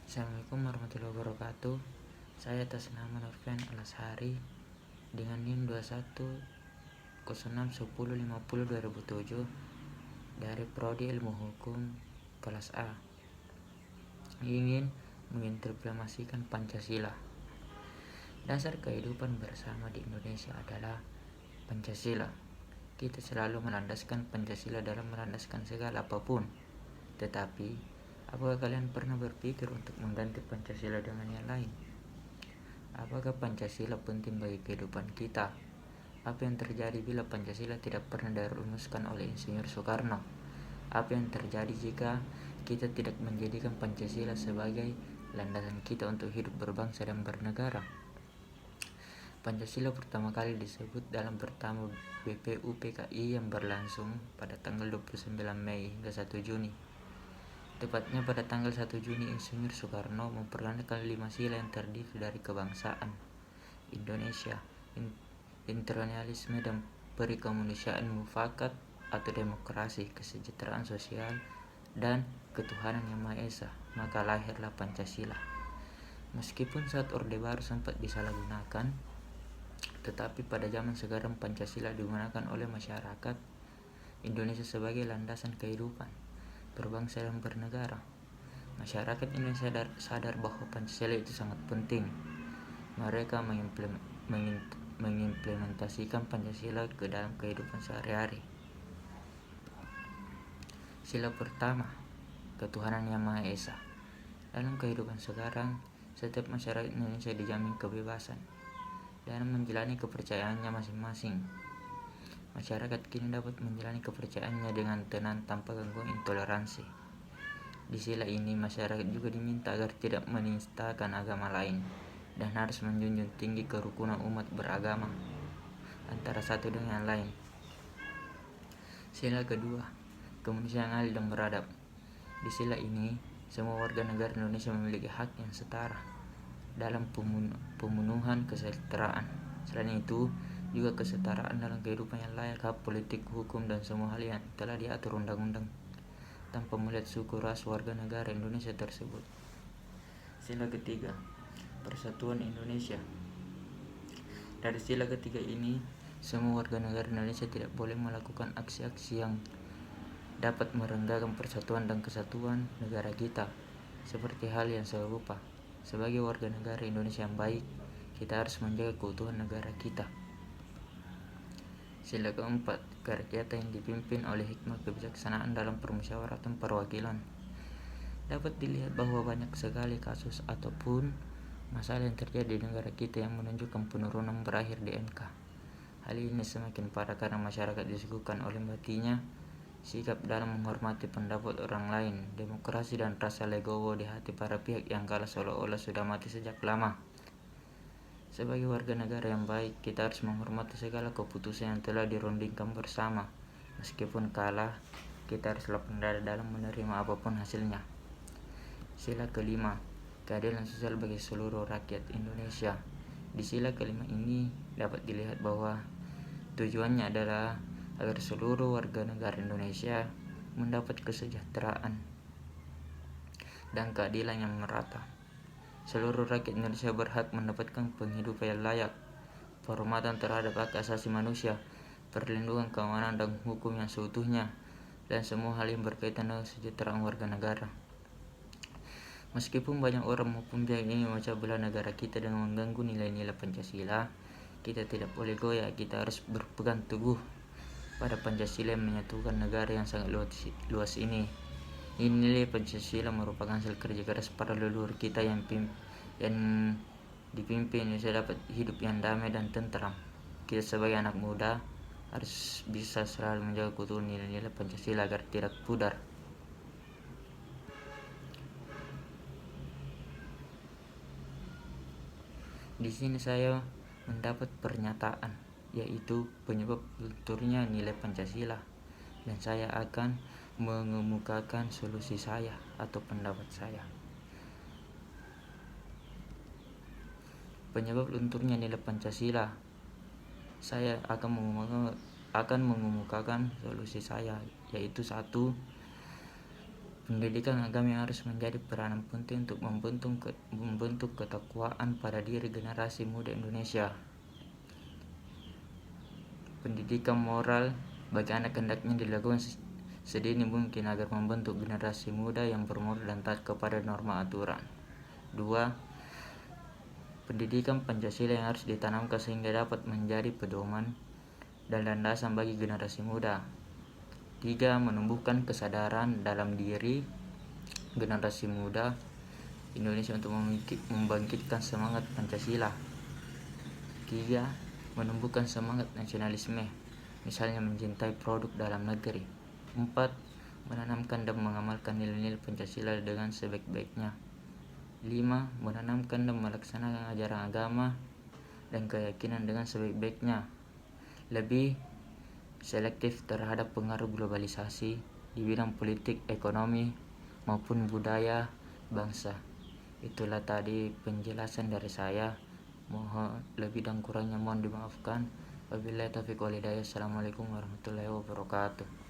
Assalamualaikum warahmatullahi wabarakatuh. Saya atas nama Nurfian Alasari dengan NIM 210610502007 dari Prodi Ilmu Hukum kelas A. Ingin menginterpretasikan Pancasila. Dasar kehidupan bersama di Indonesia adalah Pancasila. Kita selalu melandaskan Pancasila dalam melandaskan segala apapun. Tetapi, apakah kalian pernah berpikir untuk mengganti Pancasila dengan yang lain? Apakah Pancasila penting bagi kehidupan kita? Apa yang terjadi bila Pancasila tidak pernah dirumuskan oleh Insinyur Soekarno? Apa yang terjadi jika kita tidak menjadikan Pancasila sebagai landasan kita untuk hidup berbangsa dan bernegara? Pancasila pertama kali disebut dalam pertama BPUPKI yang berlangsung pada tanggal 29 Mei hingga 1 Juni. Tepatnya pada tanggal 1 Juni, Insinyur Soekarno memperkenalkan 5 sila yang terdiri dari kebangsaan Indonesia, internasionalisme dan perikemanusiaan, mufakat atau demokrasi, kesejahteraan sosial, dan ketuhanan yang Maha Esa. Maka lahirlah Pancasila. Meskipun saat Orde Baru sempat disalahgunakan, tetapi pada zaman sekarang Pancasila digunakan oleh masyarakat Indonesia sebagai landasan kehidupan berbangsa dan bernegara. Masyarakat Indonesia sadar bahwa Pancasila itu sangat penting. Mereka mengimplementasikan Pancasila ke dalam kehidupan sehari-hari. Sila pertama, ketuhanan yang Maha Esa. Dalam kehidupan sekarang, setiap masyarakat Indonesia dijamin kebebasan dalam menjalani kepercayaannya masing-masing. Masyarakat kini dapat menjalani kepercayaannya dengan tenang tanpa gangguan intoleransi. Di sila ini, masyarakat juga diminta agar tidak menistakan agama lain dan harus menjunjung tinggi kerukunan umat beragama antara satu dengan lain. Sila kedua, kemanusiaan adil dan beradab. Di sila ini, semua warga negara Indonesia memiliki hak yang setara dalam pemenuhan kesejahteraan. Selain itu, juga kesetaraan dalam kehidupan yang layak, hak politik, hukum, dan semua hal yang telah diatur undang-undang tanpa melihat suku, ras, warga negara Indonesia tersebut. Sila ketiga, persatuan Indonesia. Dari sila ketiga ini, semua warga negara Indonesia tidak boleh melakukan aksi-aksi yang dapat merenggakan persatuan dan kesatuan negara kita, seperti hal yang serupa. Sebagai warga negara Indonesia yang baik, kita harus menjaga keutuhan negara kita. Sila keempat, kerakyatan yang dipimpin oleh hikmah kebijaksanaan dalam permusyawaratan perwakilan. Dapat dilihat bahwa banyak sekali kasus ataupun masalah yang terjadi di negara kita yang menunjukkan penurunan berakhir di MK. Hal ini semakin parah karena masyarakat disuguhkan oleh matinya sikap dalam menghormati pendapat orang lain, demokrasi dan rasa legowo di hati para pihak yang kalah seolah-olah sudah mati sejak lama. Sebagai warga negara yang baik, kita harus menghormati segala keputusan yang telah dirundingkan bersama. Meskipun kalah, kita harus lapang dada dalam menerima apapun hasilnya. Sila kelima, keadilan sosial bagi seluruh rakyat Indonesia. Di sila kelima ini dapat dilihat bahwa tujuannya adalah agar seluruh warga negara Indonesia mendapat kesejahteraan dan keadilan yang merata. Seluruh rakyat Indonesia berhak mendapatkan penghidupan yang layak, penghormatan terhadap hak asasi manusia, perlindungan keamanan dan hukum yang seutuhnya, dan semua hal yang berkaitan dengan kesejahteraan warga negara. Meskipun banyak orang maupun pihak ini memecah belah negara kita dengan mengganggu nilai-nilai Pancasila, kita tidak boleh goyah. Kita harus berpegang teguh pada Pancasila yang menyatukan negara yang sangat luas ini. Nilai Pancasila merupakan hasil kerja keras para leluhur kita yang dipimpin Indonesia dapat hidup yang damai dan tentram. Kita sebagai anak muda harus bisa selalu menjaga keutuhan nilai-nilai Pancasila agar tidak pudar. Di sini saya mendapat pernyataan, yaitu penyebab lunturnya nilai Pancasila, dan saya akan mengemukakan solusi saya atau pendapat saya. Penyebab lunturnya nilai Pancasila, saya akan mengemukakan solusi saya, yaitu 1. Pendidikan agama harus menjadi peranan penting untuk membentuk ketakwaan pada diri generasi muda Indonesia. Pendidikan moral bagi anak hendaknya dilakukan sedini mungkin agar membentuk generasi muda yang bermoral dan taat kepada norma aturan. 2. Pendidikan Pancasila yang harus ditanamkan sehingga dapat menjadi pedoman dan landasan bagi generasi muda. 3. Menumbuhkan kesadaran dalam diri generasi muda Indonesia untuk membangkitkan semangat Pancasila. 3. Menumbuhkan semangat nasionalisme, misalnya mencintai produk dalam negeri. 4. Menanamkan dan mengamalkan nilai-nilai Pancasila dengan sebaik-baiknya. 5. Menanamkan dan melaksanakan ajaran agama dan keyakinan dengan sebaik-baiknya. Lebih selektif terhadap pengaruh globalisasi di bidang politik, ekonomi, maupun budaya bangsa. Itulah tadi penjelasan dari saya. Mohon lebih dan kurangnya mohon dimaafkan. Wabillahi taufiq wal hidayah. Assalamualaikum warahmatullahi wabarakatuh.